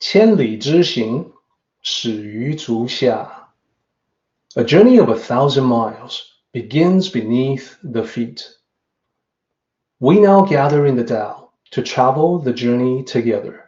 千里之行，始于足下. A journey of 1,000 miles begins beneath the feet. We now gather in the Tao to travel the journey together.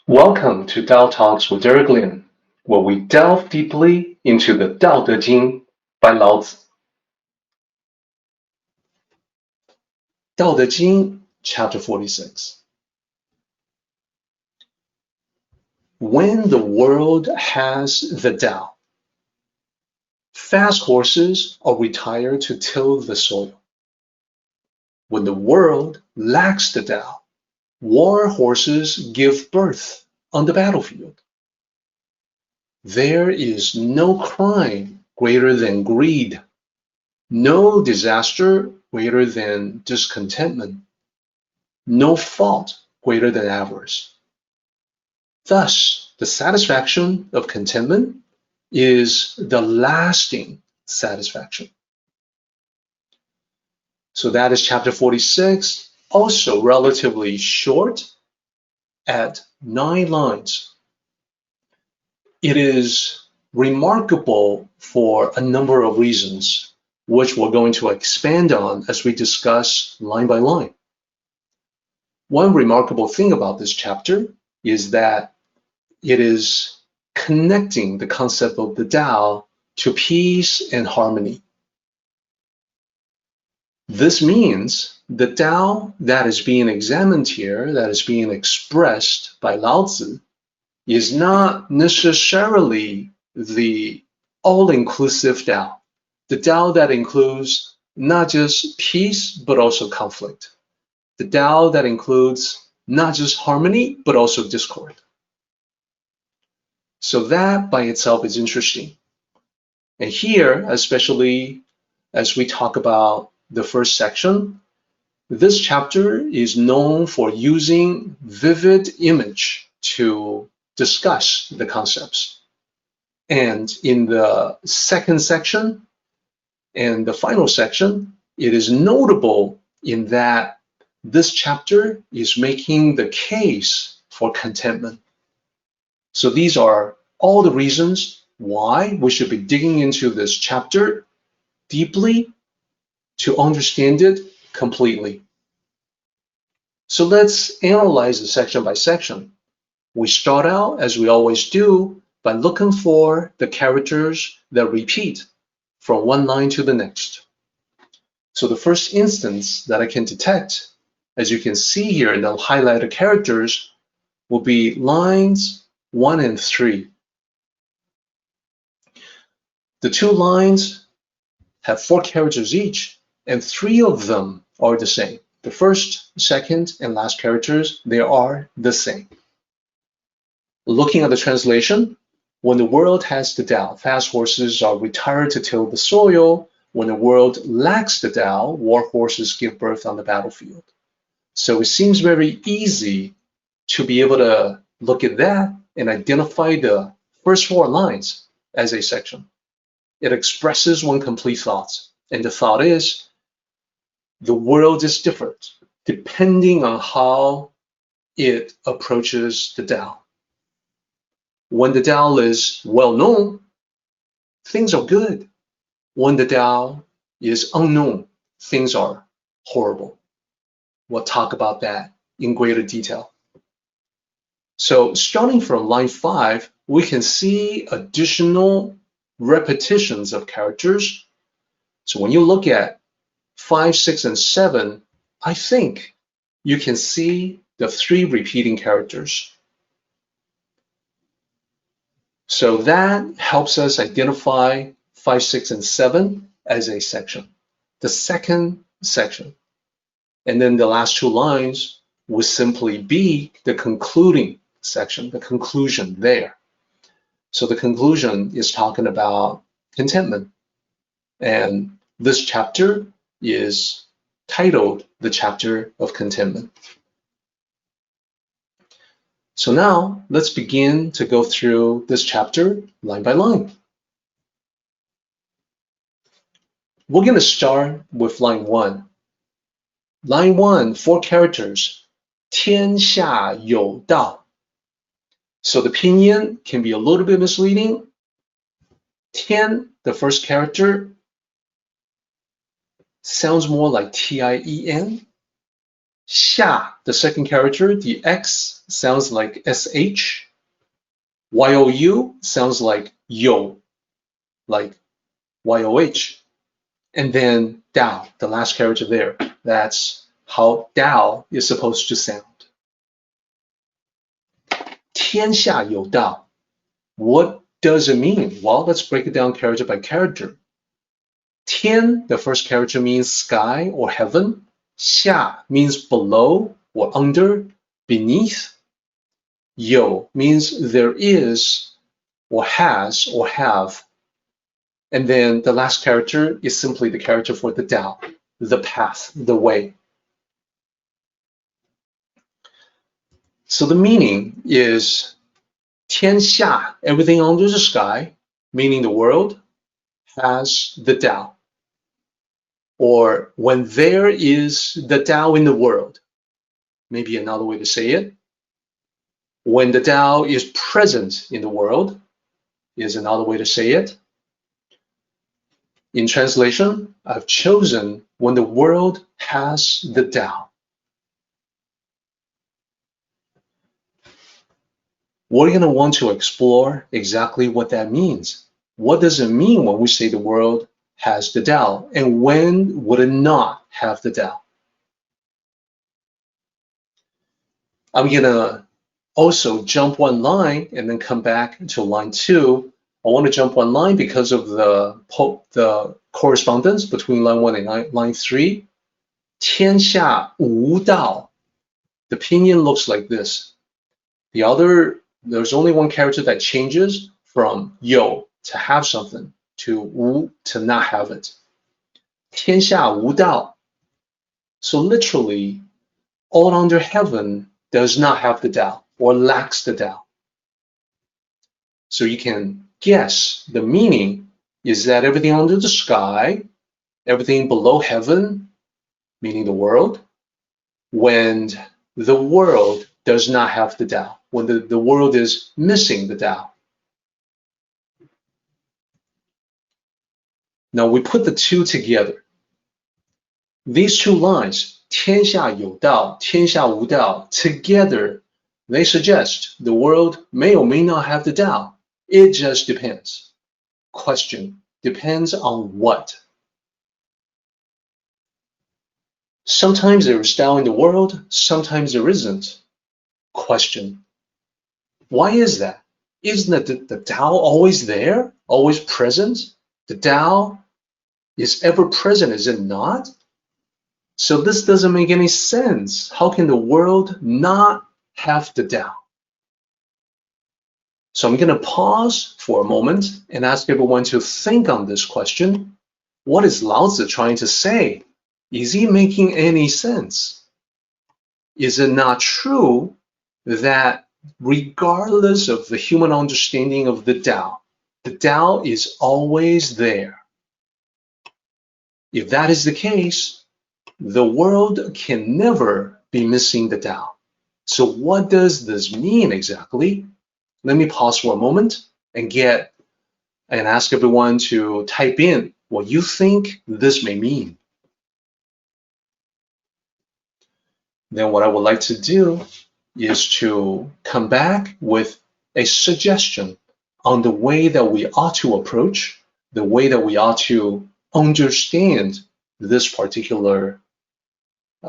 Welcome to Tao Talks with Derek Lin, where we delve deeply into the Daodejing by Lao Tzu. Daodejing, Chapter 46. When the world has the Tao, fast horses are retired to till the soil. When the world lacks the Tao, war horses give birth on the battlefield. There is no crime greater than greed, no disaster greater than discontentment, no fault greater than avarice. Thus, the satisfaction of contentment is the lasting satisfaction. So that is chapter 46, also relatively short at 9 lines. It is remarkable for a number of reasons, which we're going to expand on as we discuss line by line. One remarkable thing about this chapter is that it is connecting the concept of the Tao to peace and harmony. This means the Tao that is being examined here, that is being expressed by Lao Tzu, is not necessarily the all-inclusive Tao, the Tao that includes not just peace, but also conflict, the Tao that includes not just harmony, but also discord. So that by itself is interesting. And here, especially as we talk about the first section, this chapter is known for using vivid image to discuss the concepts. And in the second section and the final section, it is notable in that this chapter is making the case for contentment. So these are all the reasons why we should be digging into this chapter deeply to understand it completely. So let's analyze it section by section. We start out, as we always do, by looking for the characters that repeat from one line to the next. So the first instance that I can detect, as you can see here in the highlighted characters, will be lines 1 and 3. The 2 lines have 4 characters each, and 3 of them are the same. The first, second, and last characters, they are the same. Looking at the translation, when the world has the Tao, fast horses are retired to till the soil. When the world lacks the Tao, war horses give birth on the battlefield. So it seems very easy to be able to look at that and identify the first 4 lines as a section. It expresses one complete thought, and the thought is, the world is different depending on how it approaches the Tao. When the Tao is well known, things are good. When the Tao is unknown, things are horrible. We'll talk about that in greater detail. So starting from line 5, we can see additional repetitions of characters. So when you look at 5, 6, and 7, I think you can see the 3 repeating characters. So that helps us identify 5, 6, and 7 as a section, the second section. And then the last 2 lines would simply be the concluding section, the conclusion there. So the conclusion is talking about contentment. And this chapter is titled the Chapter of Contentment. So now let's begin to go through this chapter line by line. We're going to start with line 1. Line 1, 4 characters. 天下有道. So the pinyin can be a little bit misleading. 天, the first character, sounds more like T-I-E-N. 下, the second character, the X sounds like S-H. Y-O-U sounds like yo, like Y-O-H. And then Dao, the last character there. That's how Dao is supposed to sound. 天下有道. What does it mean? Well, let's break it down character by character. 天, the first character, means sky or heaven. 下 means below or under, beneath. 有 means there is or has or have. And then the last character is simply the character for the Tao, the path, the way. So the meaning is 天下, everything under the sky, meaning the world, has the Tao. Or when there is the Tao in the world, maybe another way to say it. When the Tao is present in the world is another way to say it. In translation, I've chosen when the world has the Tao. We're going to want to explore exactly what that means. What does it mean when we say the world has the Tao, and when would it not have the Tao? I'm going to also jump one line and then come back to line 2. I want to jump one line because of the correspondence between line 1 and line 3. 天下无道. The pinyin looks like this. There's only one character that changes from yo, to have something, to wu, to not have it. 天下无道. So literally, all under heaven does not have the Tao or lacks the Tao. So you can guess the meaning is that everything under the sky, everything below heaven, meaning the world, when the world does not have the Tao, when the world is missing the Tao. Now we put the two together. These two lines, 天下有道, 天下无道, together, they suggest the world may or may not have the Tao. It just depends. Question, depends on what? Sometimes there is Tao in the world, sometimes there isn't. Question, why is that? Isn't the Tao always there, always present? The Tao is ever present, is it not? So this doesn't make any sense. How can the world not have the Tao? So I'm going to pause for a moment and ask everyone to think on this question. What is Lao Tzu trying to say? Is he making any sense? Is it not true that regardless of the human understanding of the Tao is always there? If that is the case, the world can never be missing the Tao. So what does this mean exactly? Let me pause for a moment and ask everyone to type in what you think this may mean. Then what I would like to do is to come back with a suggestion on the way that we ought to approach, the way that we ought to understand this particular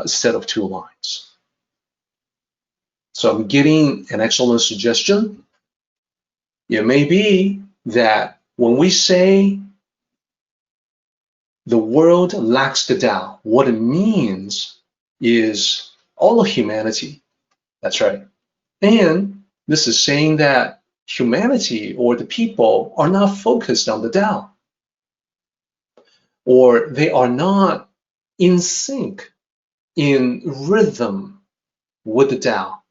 set of two lines. So I'm getting an excellent suggestion. It may be that when we say the world lacks the Tao, what it means is all of humanity. That's right. And this is saying that humanity or the people are not focused on the Tao, or they are not in sync, in rhythm with the Tao.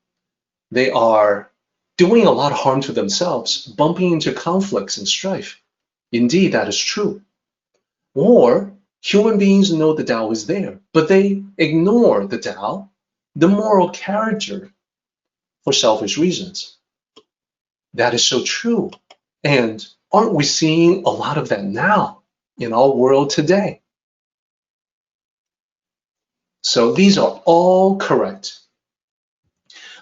They are doing a lot of harm to themselves, bumping into conflicts and strife. Indeed, that is true. Or human beings know the Tao is there, but they ignore the Tao, the moral character, for selfish reasons. That is so true. And aren't we seeing a lot of that now in our world today? So these are all correct.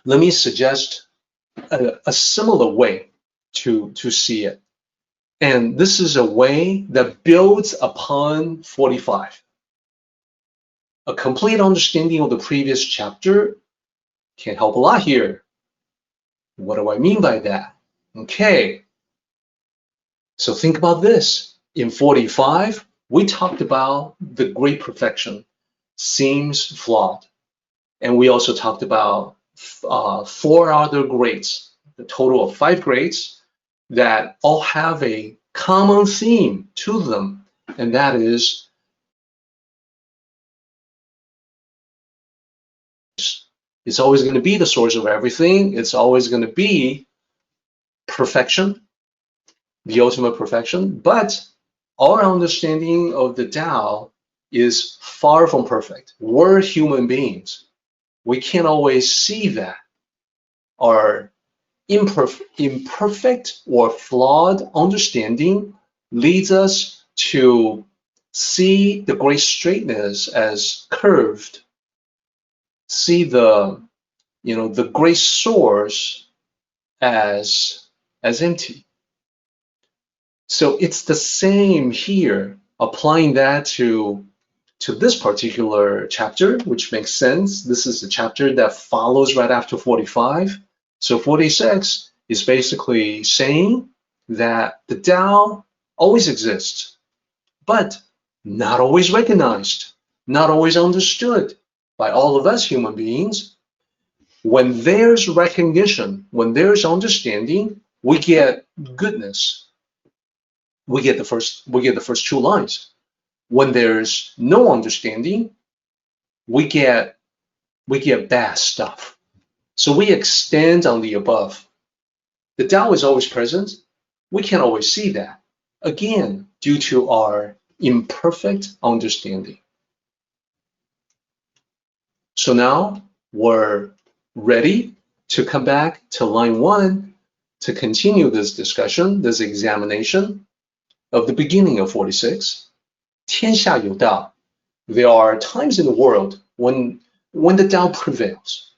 Let me suggest a similar way to see it. And this is a way that builds upon 45. A complete understanding of the previous chapter can help a lot here. What do I mean by that? Okay. So think about this. In 45, we talked about the great perfection seems flawed. And we also talked about 4 other grades, the total of 5 grades that all have a common theme to them, and that is it's always going to be the source of everything. It's always going to be perfection, the ultimate perfection, but our understanding of the Tao is far from perfect. We're human beings. We can't always see that. Our imperfect or flawed understanding leads us to see the great straightness as curved, see the great source as empty. So it's the same here, applying that to this particular chapter, which makes sense. This is the chapter that follows right after 45. So 46 is basically saying that the Tao always exists, but not always recognized, not always understood by all of us human beings. When there's recognition, when there's understanding, we get goodness. We get the first 2 lines. When there's no understanding, we get bad stuff. So we extend on the above. The Tao is always present. We can't always see that, again, due to our imperfect understanding. So now we're ready to come back to line 1 to continue this discussion, this examination of the beginning of 46. 天下有道. There are times in the world when the Tao prevails.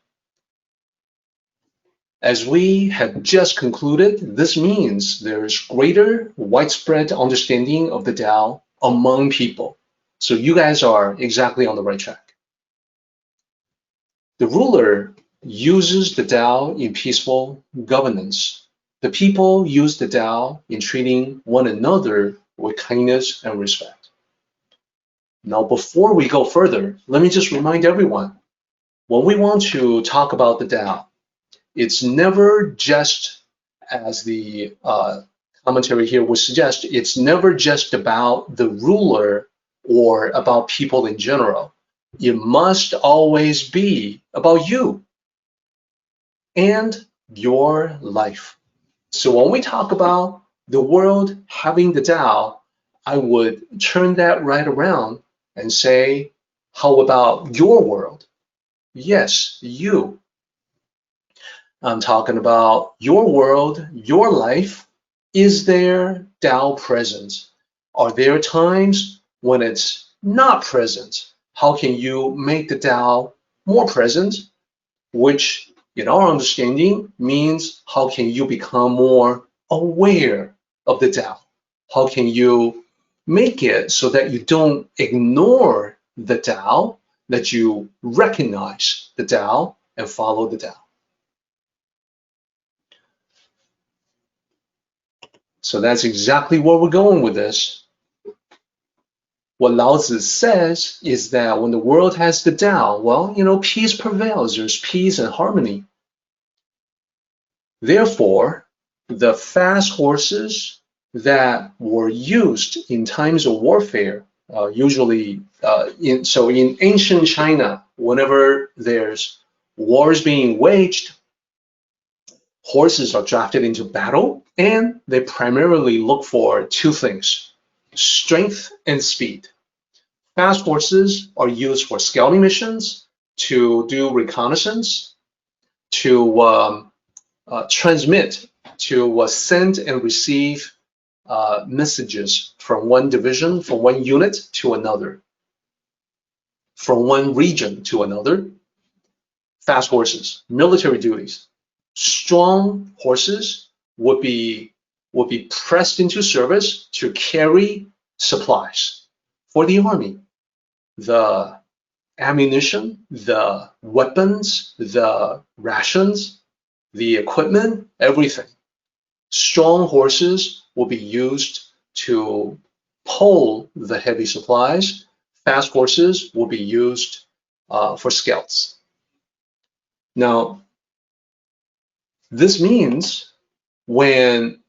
As we have just concluded, this means there is greater widespread understanding of the Tao among people. So you guys are exactly on the right track. The ruler uses the Tao in peaceful governance. The people use the Tao in treating one another with kindness and respect. Now, before we go further, let me just remind everyone, when we want to talk about the Tao, it's never just, as the commentary here would suggest, it's never just about the ruler or about people in general. It must always be about you and your life. So when we talk about the world having the Tao, I would turn that right around and say, how about your world? Yes, you. I'm talking about your world, your life. Is there Tao present? Are there times when it's not present? How can you make the Tao more present? Which, in our understanding, means how can you become more aware of the Tao? How can you make it so that you don't ignore the Tao, that you recognize the Tao and follow the Tao? So that's exactly where we're going with this. What Lao Tzu says is that when the world has the Tao, well, peace prevails. There's peace and harmony. Therefore, the fast horses that were used in times of warfare, usually in ancient China, whenever there's wars being waged, Horses are drafted into battle, and they primarily look for two things: strength and speed. Fast horses are used for scouting missions, to do reconnaissance, to transmit, to send and receive messages from one division, from one unit to another, from one region to another. Fast horses, military duties. Strong horses would be pressed into service to carry supplies for the army. The ammunition, the weapons, the rations, the equipment, everything. Strong horses will be used to pull the heavy supplies. Fast horses will be used for scouts. Now, this means when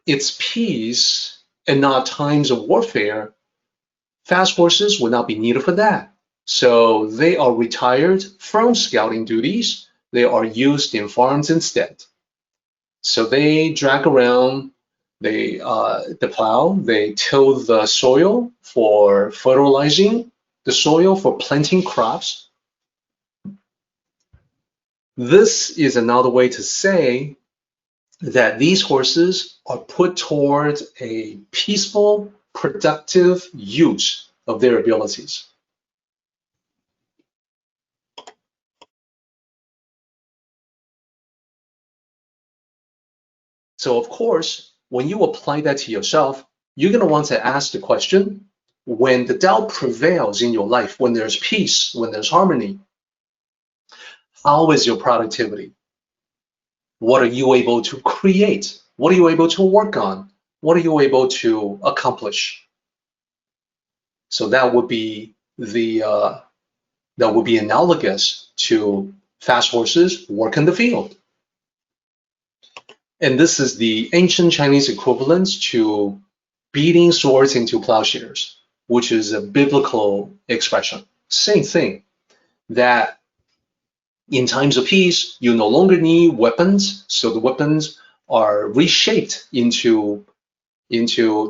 it's peace and not times of warfare, fast horses will not be needed for that. So they are retired from scouting duties. They are used in farms instead. So they drag around, they plow, they till the soil for fertilizing the soil, for planting crops. This is another way to say that these horses are put toward a peaceful, productive use of their abilities. So of course, when you apply that to yourself, you're going to want to ask the question, when the Tao prevails in your life, when there's peace, when there's harmony, how is your productivity? What are you able to create? What are you able to work on? What are you able to accomplish? So that would be analogous to fast horses work in the field. And this is the ancient Chinese equivalent to beating swords into plowshares, which is a biblical expression. Same thing, that in times of peace, you no longer need weapons, so the weapons are reshaped into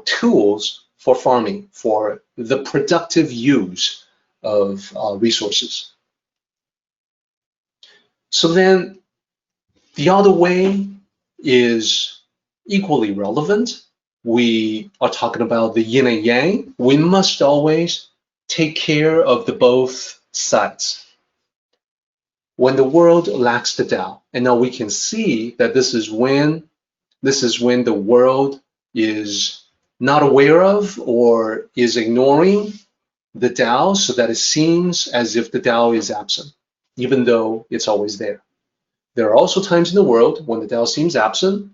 tools for farming, for the productive use of resources. So then the other way is equally relevant. We are talking about the yin and yang. We must always take care of the both sides. When the world lacks the Tao, and now we can see that this is when the world is not aware of or is ignoring the Tao, so that it seems as if the Tao is absent, even though it's always there. There are also times in the world when the Tao seems absent.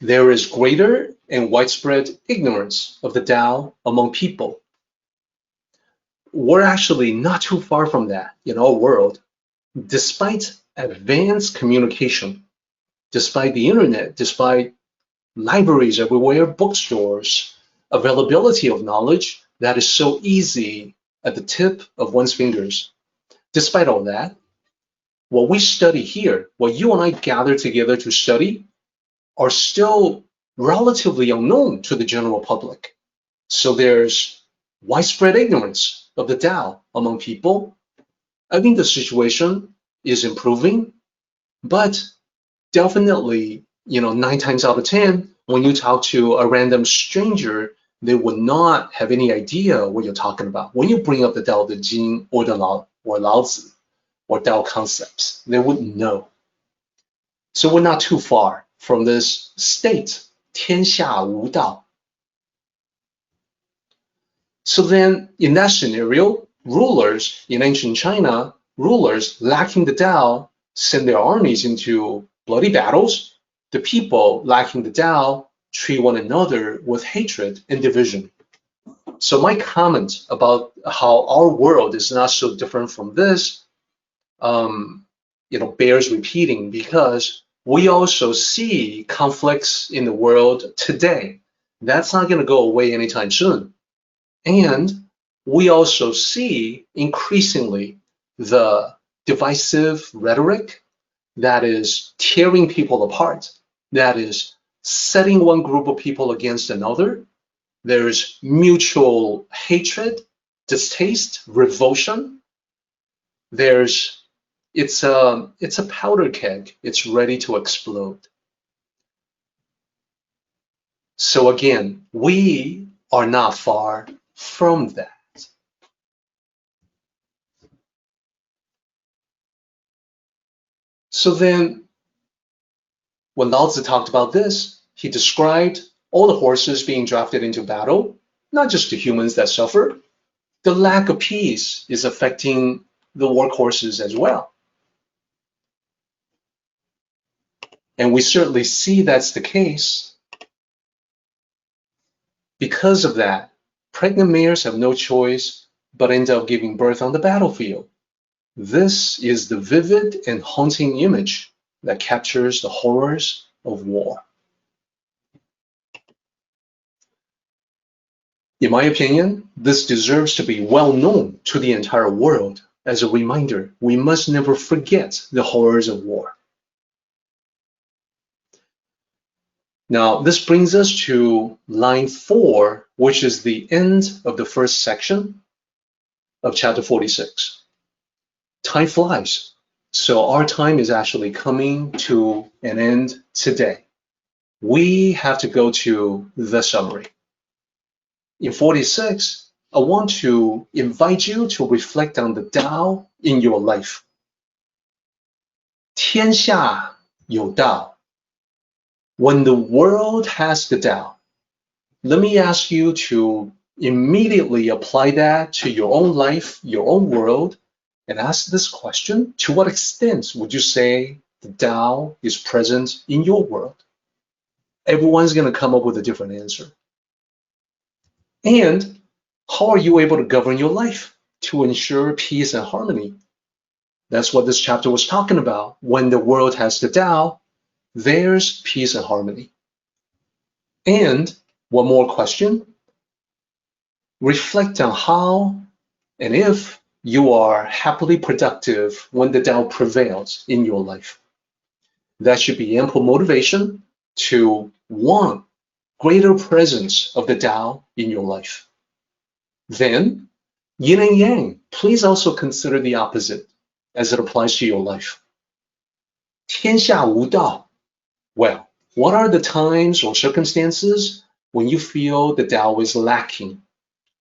There is greater and widespread ignorance of the Tao among people. We're actually not too far from that in our world. Despite advanced communication, despite the internet, despite libraries everywhere, bookstores, availability of knowledge that is so easy at the tip of one's fingers, despite all that, what we study here, what you and I gather together to study, are still relatively unknown to the general public. So there's widespread ignorance of the Tao among people. I think the situation is improving, but definitely, 9 times out of 10, when you talk to a random stranger, they would not have any idea what you're talking about. When you bring up the Daodejing or the Lao Zi or Tao concepts, they wouldn't know. So we're not too far from this state, 天下无道. So then, in that scenario, rulers in ancient China, rulers lacking the Tao, send their armies into bloody battles. The people lacking the Tao treat one another with hatred and division. So my comment about how our world is not so different from this, bears repeating, because we also see conflicts in the world today. That's not going to go away anytime soon. And we also see increasingly the divisive rhetoric that is tearing people apart, that is setting one group of people against another. There's mutual hatred, distaste, revulsion. It's a powder keg. It's ready to explode. So again, we are not far from that. So then, when Lao Tzu talked about this, he described all the horses being drafted into battle, not just the humans that suffer. The lack of peace is affecting the workhorses as well. And we certainly see that's the case. Because of that, pregnant mares have no choice but end up giving birth on the battlefield. This is the vivid and haunting image that captures the horrors of war. In my opinion, this deserves to be well known to the entire world as a reminder we must never forget the horrors of war. Now, this brings us to line 4, which is the end of the first section of chapter 46. Time flies, so our time is actually coming to an end today. We have to go to the summary. In 46, I want to invite you to reflect on the Tao in your life. 天下有道. When the world has the Tao, let me ask you to immediately apply that to your own life, your own world, and ask this question: to what extent would you say the Tao is present in your world? Everyone's going to come up with a different answer. And how are you able to govern your life to ensure peace and harmony? That's what this chapter was talking about. When the world has the Tao, there's peace and harmony. And one more question. Reflect on how and if you are happily productive when the Tao prevails in your life. That should be ample motivation to want greater presence of the Tao in your life. Then, yin and yang, please also consider the opposite as it applies to your life. 天下无道. Well, what are the times or circumstances when you feel the Tao is lacking?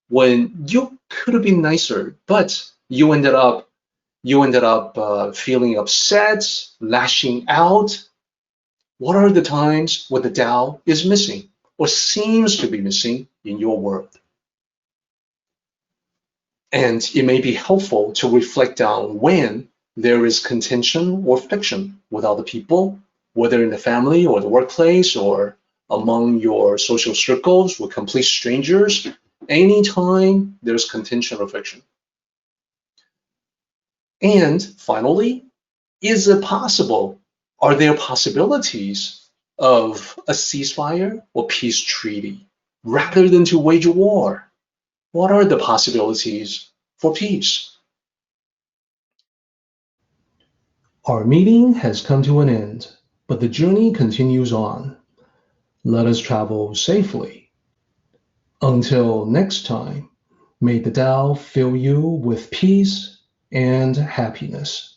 When you could have been nicer, but you ended up feeling upset, lashing out. What are the times when the Tao is missing or seems to be missing in your world? And it may be helpful to reflect on when there is contention or friction with other people, whether in the family or the workplace or among your social circles with complete strangers. Anytime there's contention or friction. And finally, is it possible? Are there possibilities of a ceasefire or peace treaty rather than to wage a war? What are the possibilities for peace? Our meeting has come to an end, but the journey continues on. Let us travel safely. Until next time, may the Tao fill you with peace and happiness.